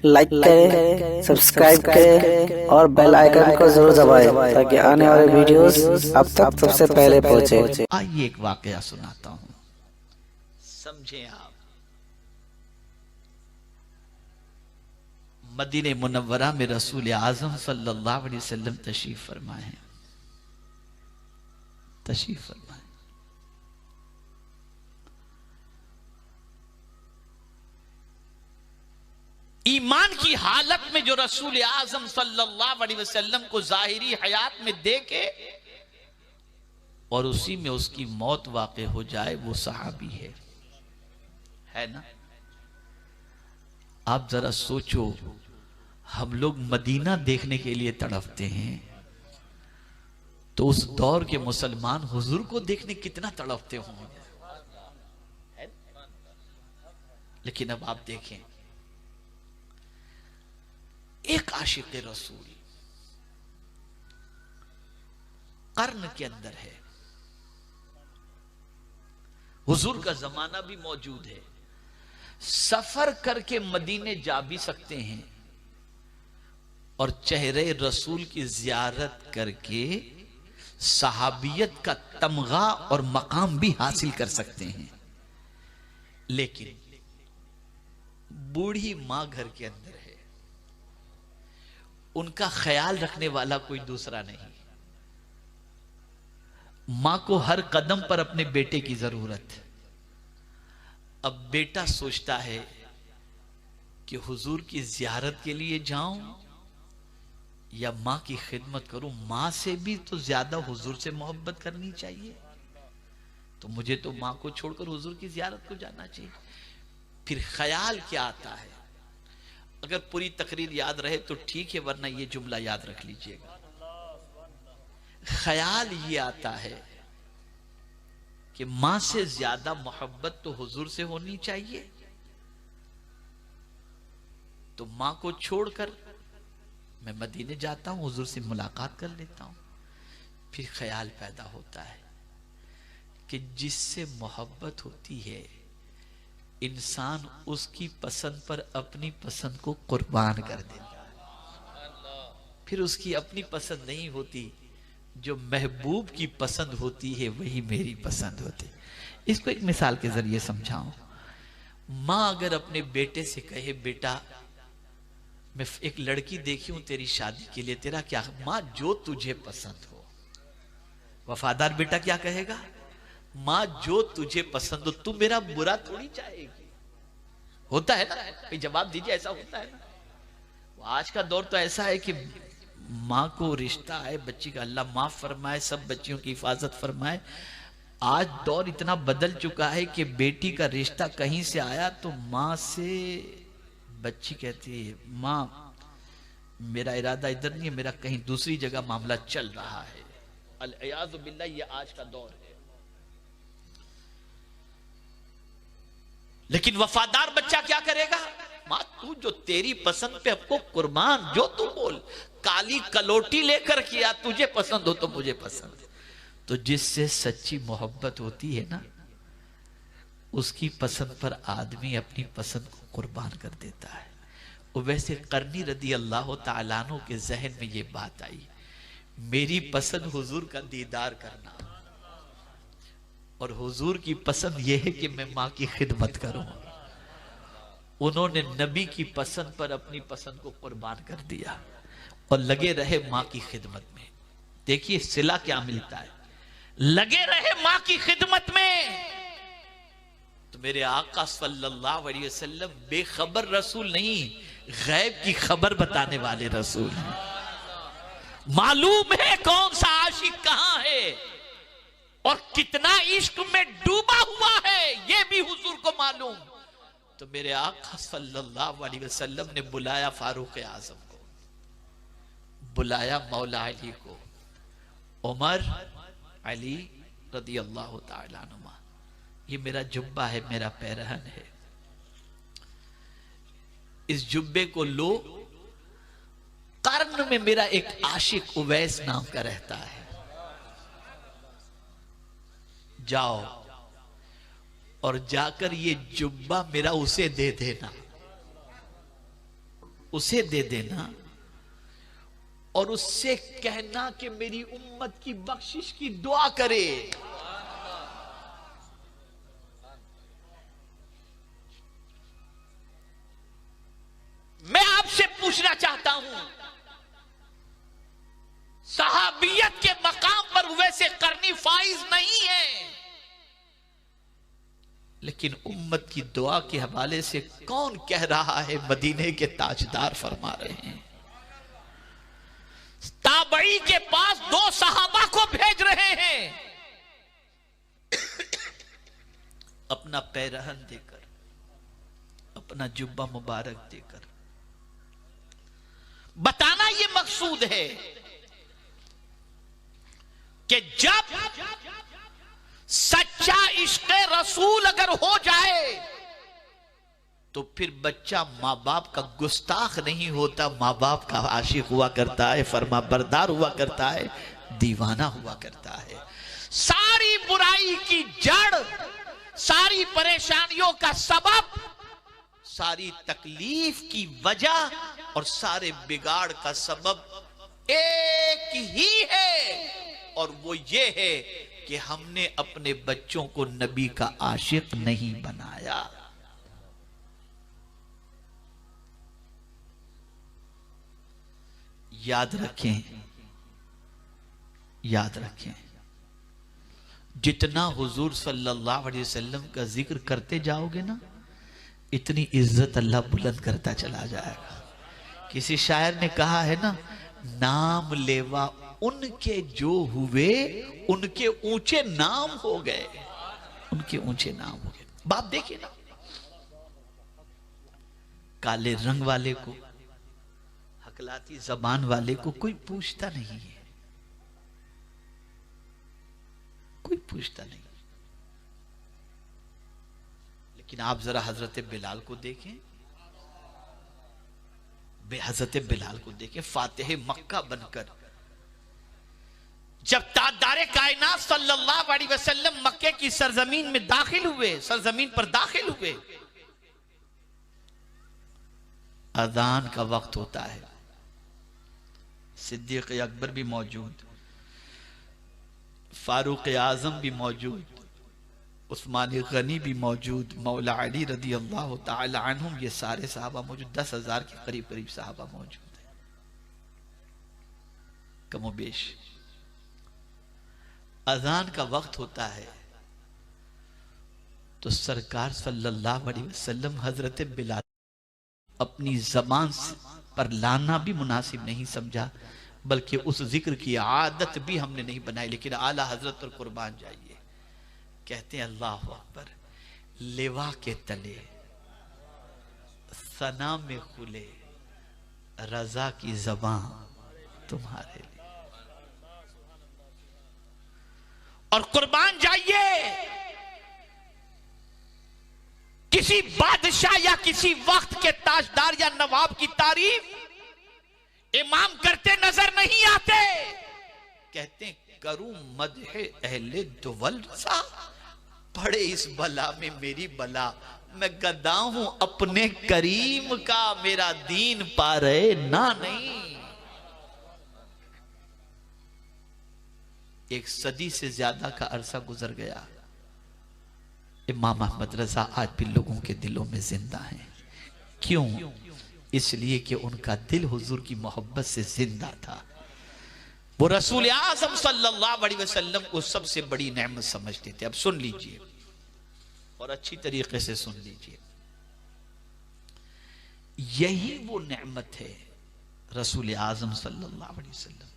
Like करें, subscribe करें और बेल आइकन को जरूर दबाएं ताकि आने वाले वीडियोस आप तक सबसे पहले पहुंचे। आइए एक वाकया सुनाता हूं, समझें आप। मदीने मुनव्वरा में रसूल आजम सल्लल्लाहु अलैहि वसल्लम तशरीफ फरमाए हैं। तशरीफ फरमाए ईमान की हालत में जो रसूल आजम सल्लल्लाहु अलैहि वसल्लम को जाहिरी हयात में देखे और उसी में उसकी मौत वाक़ हो जाए, वो सहाबी है ना। आप जरा सोचो, हम लोग मदीना देखने के लिए तड़पते हैं, तो उस दौर के मुसलमान हुजूर को देखने कितना तड़पते होंगे। लेकिन अब आप देखें, एक आशिक रसूल कर्न के अंदर है, हुजूर का जमाना भी मौजूद है, सफर करके मदीने जा भी सकते हैं और चेहरे रसूल की जियारत करके सहाबियत का तमगा और मकाम भी हासिल कर सकते हैं। लेकिन बूढ़ी मां घर के अंदर है, उनका ख्याल रखने वाला कोई दूसरा नहीं। मां को हर कदम पर अपने बेटे की जरूरत है। अब बेटा सोचता है कि हुजूर की जियारत के लिए जाऊं या मां की खिदमत करूं। मां से भी तो ज्यादा हुजूर से मोहब्बत करनी चाहिए, तो मुझे तो मां को छोड़कर हुजूर की जियारत को जाना चाहिए। फिर ख्याल क्या आता है, अगर पूरी तकरीर याद रहे तो ठीक है, वरना ये जुमला याद रख लीजिएगा। ख्याल ये आता है कि मां से ज्यादा मोहब्बत तो हुजूर से होनी चाहिए, तो मां को छोड़कर मैं मदीने जाता हूं, हुजूर से मुलाकात कर लेता हूं। फिर ख्याल पैदा होता है कि जिससे मोहब्बत होती है, इंसान उसकी पसंद पर अपनी पसंद को कुर्बान कर देता है। फिर उसकी अपनी पसंद नहीं होती, जो महबूब की पसंद होती है वही मेरी पसंद होती। इसको एक मिसाल के जरिए समझाऊं। मां अगर अपने बेटे से कहे, बेटा मैं एक लड़की देखी हूं तेरी शादी के लिए, तेरा क्या? मां जो तुझे पसंद हो। वफादार बेटा क्या कहेगा? मां जो तुझे पसंद हो, तू मेरा बुरा थोड़ी चाहेगी। होता है ना, भाई जवाब दीजिए, ऐसा होता है ना। आज का दौर तो ऐसा है कि मां को रिश्ता है बच्ची का, अल्लाह माफ फरमाए, सब बच्चियों की हिफाजत फरमाए। आज दौर इतना बदल चुका है कि बेटी का रिश्ता कहीं से आया तो मां से बच्ची कहती है, मां मेरा इरादा इधर नहीं है, मेरा कहीं दूसरी जगह मामला चल रहा है। अल-इयाज़ु बिल्लाह, ये आज का दौर है। लेकिन वफादार बच्चा क्या करेगा? मां तू जो तेरी पसंद पे हमको कुर्बान, जो तू बोल, काली कलोटी लेकर किया, तुझे पसंद हो तो मुझे पसंद है। तो जिससे सच्ची मोहब्बत होती है ना, उसकी पसंद पर आदमी अपनी पसंद को कुर्बान कर देता है। और वैसे करनी रदी अल्लाह तआला अन्हु के जहन में ये बात आई, मेरी पसंद हुजूर का दीदार करना, और हुजूर की पसंद यह है कि मैं मां की खिदमत करूं। उन्होंने नबी की पसंद पर अपनी पसंद को कुर्बान कर दिया और लगे रहे मां की खिदमत में। देखिए सिला क्या मिलता है, लगे रहे मां की खिदमत में। तो मेरे आका सल्लल्लाहु अलैहि वसल्लम बेखबर रसूल नहीं, गैब की खबर बताने वाले रसूल हैं। मालूम है कौन सा आशिक कहां है और कितना इश्क में डूबा हुआ है, यह भी हुजूर को मालूम। तो मेरे आका सल्लल्लाहु अलैहि वसल्लम ने बुलाया फारूक आजम को, बुलाया मौला अली को, उमर, अली रदी अल्लाह तआला अन्हुमा, ये मेरा जुब्बा है, मेरा पैरहन है, इस जुब्बे को लो। कर्न में मेरा एक आशिक उवैस नाम का रहता है, जाओ और जाकर ये जुब्बा मेरा उसे दे देना। उसे दे देना और उससे कहना कि मेरी उम्मत की बख्शिश की दुआ करे। मैं आपसे पूछना चाहता हूं, सहाबियत के मकाम पर वैसे करनी फाइज नहीं है, लेकिन उम्मत की दुआ के हवाले से कौन कह रहा है? मदीने के ताजदार फरमा रहे हैं, ताबई के पास 2 सहाबा को भेज रहे हैं अपना पैरहन देकर, अपना जुब्बा मुबारक देकर। बताना ये मकसूद है कि जब सच्चा इश्क़ रसूल अगर हो जाए तो फिर बच्चा माँ बाप का गुस्ताख नहीं होता, माँ बाप का आशिक हुआ करता है, फरमा बरदार हुआ करता है, दीवाना हुआ करता है। सारी बुराई की जड़, सारी परेशानियों का सबब, सारी तकलीफ की वजह और सारे बिगाड़ का सबब एक ही है, और वो ये है कि हमने अपने बच्चों को नबी का आशिक नहीं बनाया। याद रखें, याद रखें, जितना हुजूर सल्लल्लाहु अलैहि वसल्लम का जिक्र करते जाओगे ना, इतनी इज्जत अल्लाह बुलंद करता चला जाएगा। किसी शायर ने कहा है ना, नाम लेवा उनके जो हुए उनके ऊंचे नाम हो गए, उनके ऊंचे नाम हो गए। बाप देखिए ना, काले रंग वाले को, हकलाती जबान वाले को कोई पूछता नहीं है, कोई पूछता नहीं। लेकिन आप जरा हजरत बिलाल को देखें, हजरत बिलाल को देखें, फातिह मक्का बनकर जब ताजदारे कायनात सल्लल्लाहु अलैहि वसल्लम मक्के की सरजमीन में दाखिल हुए, सरजमीन पर दाखिल हुए, अजान का वक्त होता है। सिद्दीक अकबर भी मौजूद, फारूक आजम भी मौजूद, उस्मान गनी भी मौजूद, मौला अली रदी अल्लाह ताला अन्हुम, ये सारे साहबा मौजूद। 10,000 के करीब करीब साहबा मौजूद हैं, कमोबेश। अजान का वक्त होता है तो सरकार सल्लल्लाहु अलैहि वसल्लम हजरत बिलाल अपनी जबान पर लाना भी मुनासिब नहीं समझा, बल्कि उस जिक्र की आदत भी हमने नहीं बनाई। लेकिन आला हजरत और कुर्बान जाइए, कहते हैं अल्लाह अकबर, लेवा के तले सना में खुले रजा की जबान तुम्हारे लिए। और कुर्बान जाइए, किसी बादशाह या किसी वक्त के ताजदार या नवाब की तारीफ इमाम करते नजर नहीं आते। कहते करूं मदह अहले दुवल रसा, पड़े इस बला में मेरी बला, मैं गदा हूं अपने करीम का, मेरा दीन पा रहे ना नहीं। एक सदी से ज्यादा का अरसा गुजर गया, इमाम अहमद रजा आज भी लोगों के दिलों में जिंदा हैं। क्यों? इसलिए कि उनका दिल हुजूर की मोहब्बत से जिंदा था। वो रसूल आज़म सल्लल्लाहु अलैहि वसल्लम को सबसे बड़ी नेमत समझते थे। अब सुन लीजिए और अच्छी तरीके से सुन लीजिए, यही वो नेमत है रसूल आज़म सल्लल्लाहु अलैहि वसल्लम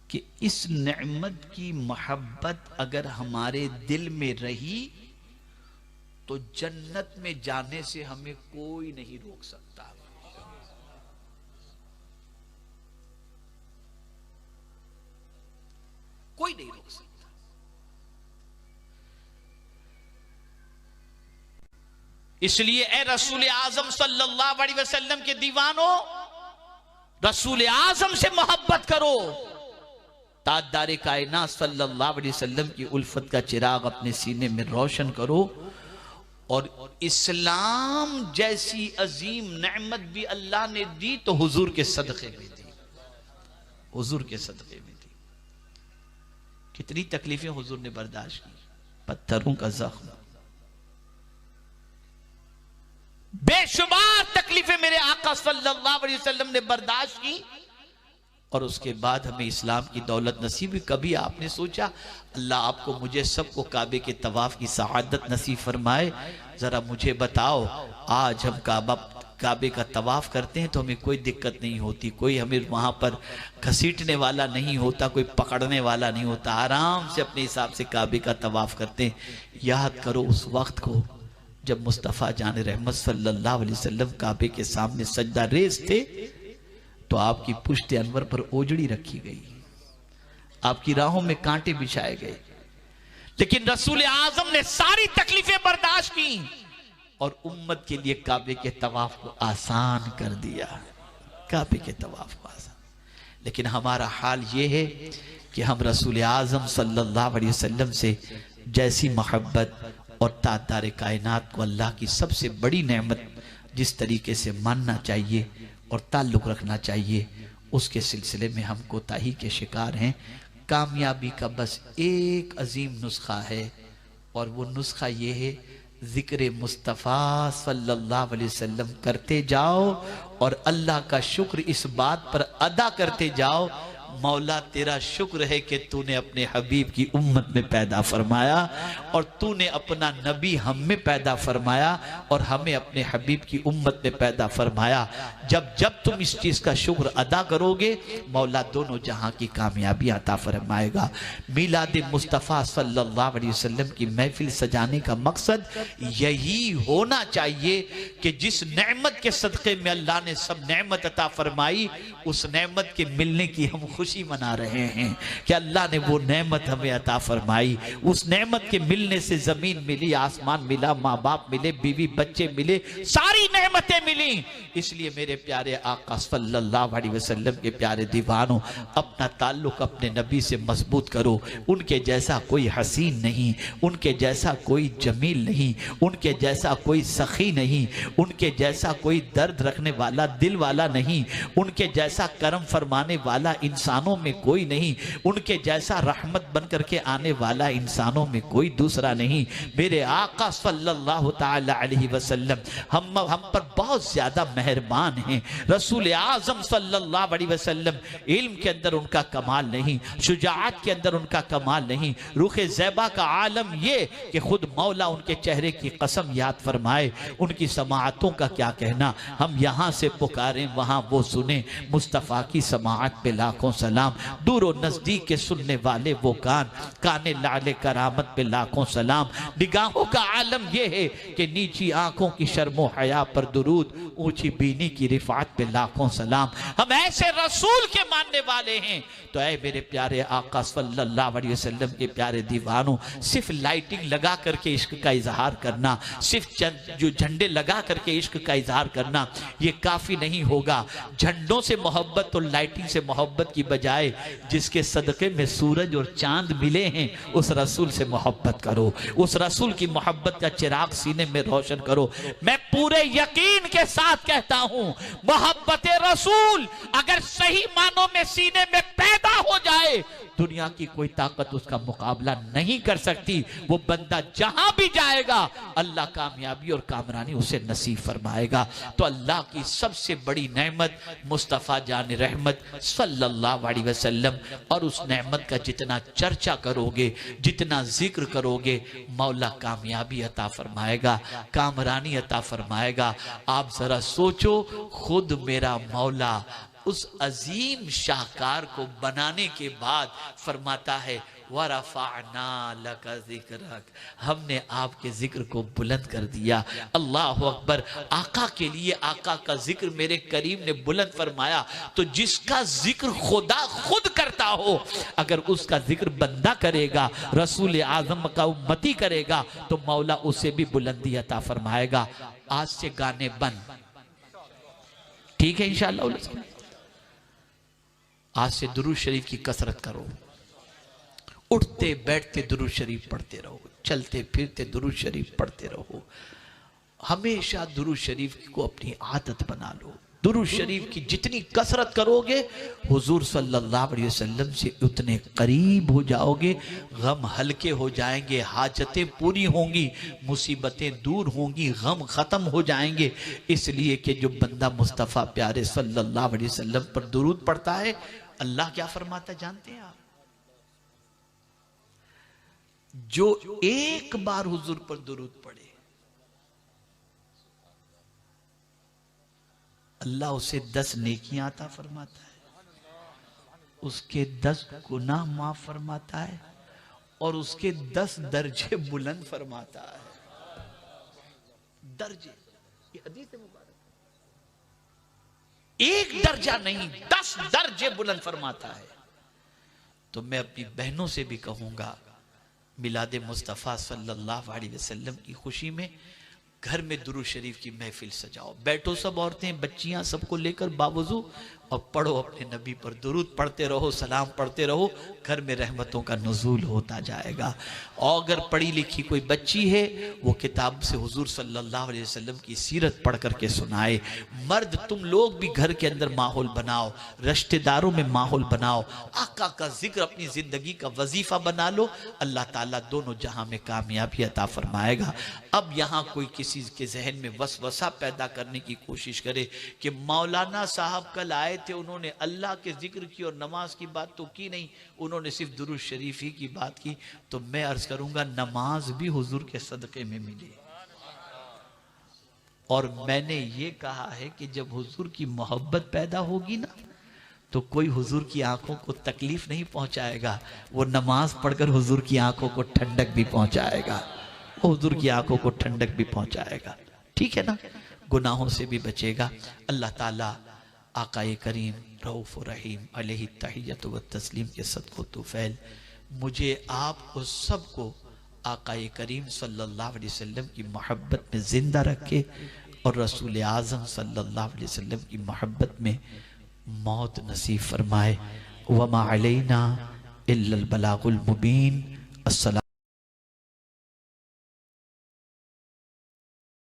कि इस नेमत की मोहब्बत अगर हमारे दिल में रही तो जन्नत में जाने से हमें कोई नहीं रोक सकता। कोई नहीं रोक सकता। इसलिए ए रसूल आजम सल्लल्लाहु अलैहि वसल्लम के दीवानों, रसूल आजम से मोहब्बत करो। ताजदारे कायनात सल्लल्लाहु अलैहि वसल्लम की उल्फत का चिराग अपने सीने में रोशन करो। और इस्लाम जैसी अजीम नेमत भी अल्लाह ने दी तो हुजूर के सदक़े में दी, हुजूर के सदक़े में दी। कितनी तकलीफें हुजूर ने बर्दाश्त की, पत्थरों का जख्म, बेशुमार तकलीफें मेरे आका सल्लल्लाहु अलैहि वसल्लम ने बर्दाश्त की, और उसके बाद हमें इस्लाम की दौलत नसीब हुई। कभी आपने सोचा अल्लाह आपको मुझे सबको काबे के तवाफ की सआदत नसीब फरमाए? जरा मुझे बताओ, आज हम काबे का तवाफ करते हैं तो हमें कोई दिक्कत नहीं होती, कोई हमें वहां पर घसीटने वाला नहीं होता, कोई पकड़ने वाला नहीं होता, आराम से अपने हिसाब से काबे का तवाफ करते हैं। याद करो उस वक्त को जब मुस्तफ़ा जान रहमत सल्लल्लाहु अलैहि वसल्लम काबे के सामने सजदा रेज़ थे, तो आपकी पुश्त अनवर पर ओजड़ी रखी गई, आपकी राहों में कांटे बिछाए गए, लेकिन रसूल आजम ने सारी तकलीफें बर्दाश्त की और उम्मत के लिए काबे के तवाफ को आसान कर दिया, काबे के तवाफ को आसान। लेकिन हमारा हाल ये है कि हम रसूल आजम सल्लल्लाहु अलैहि वसल्लम से जैसी मोहब्बत और तादार कायनात को अल्लाह की सबसे बड़ी नेमत जिस तरीके से मानना चाहिए और ताल्लुक़ रखना चाहिए, उसके सिलसिले में हम कोताही के शिकार हैं। कामयाबी का बस एक अजीम नुस्खा है, और वो नुस्खा ये है, ज़िक्र मुस्तफ़ा सल्लल्लाहु अलैहि वसल्लम करते जाओ और अल्लाह का शुक्र इस बात पर अदा करते जाओ, मौला तेरा शुक्र है कि तूने अपने हबीब की उम्मत में पैदा फरमाया और तूने अपना नबी हम में पैदा फरमाया और हमें अपने हबीब की उम्मत में पैदा फरमाया। जब जब तुम इस चीज़ का शुक्र अदा करोगे, मौला दोनों जहां की कामयाबी अता फरमाएगा। मिलाद मुस्तफ़ा सल्लल्लाहु अलैहि वसल्लम की महफिल सजाने का मकसद यही होना चाहिए कि जिस नेमत के सदक़े में अल्लाह ने सब नेमत अता फरमाई, उस नेमत के मिलने की हम खुशी मना रहे हैं कि अल्लाह ने वो नेमत हमें अता फरमाई। उस नेमत के मिलने से जमीन मिली, आसमान मिला, माँ बाप मिले, बीवी बच्चे मिले, सारी नेमतें मिली। इसलिए मेरे प्यारे आका सल्लल्लाहु अलैहि वसल्लम के प्यारे दीवानों, अपना ताल्लुक अपने नबी से मजबूत करो। उनके जैसा कोई हसीन नहीं, उनके जैसा कोई जमील नहीं, उनके जैसा कोई सखी नहीं, उनके जैसा कोई दर्द रखने वाला दिल वाला नहीं, उनके जैसा करम फरमाने वाला इंसानों में कोई नहीं, उनके जैसा रहमत बन करके आने वाला इंसानों में कोई दूसरा नहीं। मेरे आका सल्लल्लाहु ताला अलैहि वसल्लम हम पर बहुत ज्यादा मेहरबान हैं। रसूल आजम सल्लल्लाहु अलैहि वसल्लम, इल्म के अंदर उनका कमाल नहीं, शुजाअत के अंदर उनका कमाल नहीं, रुखे ज़ैबा का आलम ये कि खुद मौला उनके चेहरे की कसम याद फरमाए। उनकी समाअतों का क्या कहना, हम यहाँ से पुकारें वहाँ वो सुने। मुस्तफ़ा की समाअत पे लाखों सलाम, दूरो नजदीक के सुनने वाले वो कान, काने लाले करामत पे लाखों सलाम। निगाहों का आलम ये है कि नीची आंखों की शर्मो हया पर दुरूद, ऊंची बीनी की रिफात पे लाखों सलाम। हम ऐसे रसूल के मानने वाले हैं। तो ऐ मेरे प्यारे आका सल्लल्लाहु अलैहि वसल्लम के प्यारे दीवानों, सिर्फ लाइटिंग लगा करके इश्क का इजहार करना, सिर्फ जो झंडे लगा करके इश्क का इजहार करना, ये काफी नहीं होगा। झंडों से मोहब्बत और लाइटिंग से मोहब्बत की बजाय जिसके सदक़े में सूरज और चांद मिले हैं, उस रसूल से मोहब्बत करो, उस रसूल की मोहब्बत का चिराग सीने में रोशन करो। मैं पूरे यकीन के साथ कहता हूं, मोहब्बत रसूल अगर सही मानों में सीने में पैदा हो जाए, दुनिया की कोई ताकत उसका मुकाबला नहीं कर सकती। वो बंदा जहां भी जाएगा, अल्लाह कामयाबी और कामरानी उसे नसीब फरमाएगा। तो अल्लाह की सबसे बड़ी नेमत मुस्तफ़ा जान रहमत सल्लल्लाहु अलैहि वसल्लम, और उस नेमत का जितना चर्चा करोगे, जितना जिक्र करोगे, मौला कामयाबी अता फरमाएगा, कामरानी अता फरमाएगा। आप जरा सोचो, खुद मेरा मौला उस अजीम शाहकार को बनाने के बाद फरमाता है, वरफ़अना लका ज़िक्रक, हमने आपके जिक्र को बुलंद कर दिया। अल्लाह अकबर। आका के लिए आका का जिक्र मेरे करीम ने बुलंद फरमाया। तो जिसका जिक्र खुदा खुद करता हो, अगर उसका जिक्र बंदा करेगा, रसूल आज़म का उम्मती करेगा, तो मौला उसे भी बुलंदी अता फरमाएगा। आज से गाने बंद, ठीक है इंशाअल्लाह। आज से दुरूद शरीफ की कसरत करो, उठते बैठते दुरूद शरीफ पढ़ते रहो, चलते फिरते दुरूद शरीफ पढ़ते रहो। हमेशा दुरूद शरीफ को अपनी आदत बना लो। दुरूद शरीफ की जितनी कसरत करोगे हुजूर सल्लल्लाहु अलैहि वसल्लम से उतने करीब हो जाओगे, गम हल्के हो जाएंगे, हाजतें पूरी होंगी, मुसीबतें दूर होंगी, गम खत्म हो जाएंगे। इसलिए कि जो बंदा मुस्तफ़ा प्यारे सल्लल्लाहु अलैहि वसल्लम पर दुरूद पढ़ता है, अल्लाह क्या फरमाता जानते हैं आप? जो एक बार हुजूर पर दुरूद पढ़े अल्लाह उसे 10 नेकियां अता फरमाता है, उसके 10 गुनाह माफ फरमाता है और उसके 10 दर्जे बुलंद फरमाता है। दर्जे, ये हदीस है मुबारक, एक दर्जा नहीं 10 दर्जे बुलंद फरमाता है। तो मैं अपनी बहनों से भी कहूंगा, मिलाद मुस्तफ़ा सल्लल्लाहु अलैहि वसल्लम की खुशी में घर में दुरूद शरीफ की महफिल सजाओ। बैठो सब औरतें बच्चियां सबको लेकर बावजू और पढ़ो अपने नबी पर दुरूद, पढ़ते रहो, सलाम पढ़ते रहो, घर में रहमतों का नुज़ूल होता जाएगा। और अगर पढ़ी लिखी कोई बच्ची है वो किताब से हुजूर सल्लल्लाहु अलैहि वसल्लम की सीरत पढ़ करके सुनाए। मर्द तुम लोग भी घर के अंदर माहौल बनाओ, रिश्तेदारों में माहौल बनाओ, आका का जिक्र अपनी जिंदगी का वजीफा बना लो। अल्लाह ताला दोनों जहां में कामयाबी अता फरमाएगा। अब यहाँ कोई किसी के जहन में वसवसा पैदा करने की कोशिश करे कि मौलाना साहब कल आए थे, उन्होंने अल्लाह के जिक्र की और नमाज की बात तो की नहीं, उन्होंने सिर्फ दुरूद शरीफ ही की बात की, तो मैं अर्ज करूंगा नमाज भी हुजूर के सदक़े में मिली। और मैंने ये कहा है कि जब हुजूर की मोहब्बत पैदा होगी ना तो कोई हुजूर की आंखों को तकलीफ नहीं पहुंचाएगा, वो नमाज पढ़कर हुजूर की आंखों को ठंडक भी पहुंचाएगा, हुजूर की आंखों को ठंडक भी पहुंचाएगा। ठीक है ना, गुनाहों से भी बचेगा। अल्लाह ताला आकाए करीम रऊफ़ रहीम अलैहि तहियत व तस्लीम के सदक़ो तुफ़ैल मुझे आपको सबको आकाए करीम सल्लल्लाहु अलैहि वसल्लम की मोहब्बत में ज़िंदा रखे और रसूल आज़म सल्लल्लाहु अलैहि वसल्लम की मोहब्बत में मौत नसीब फरमाए। वमा अलैना इल्लल बलागुल मुबीन। अस्सलाम।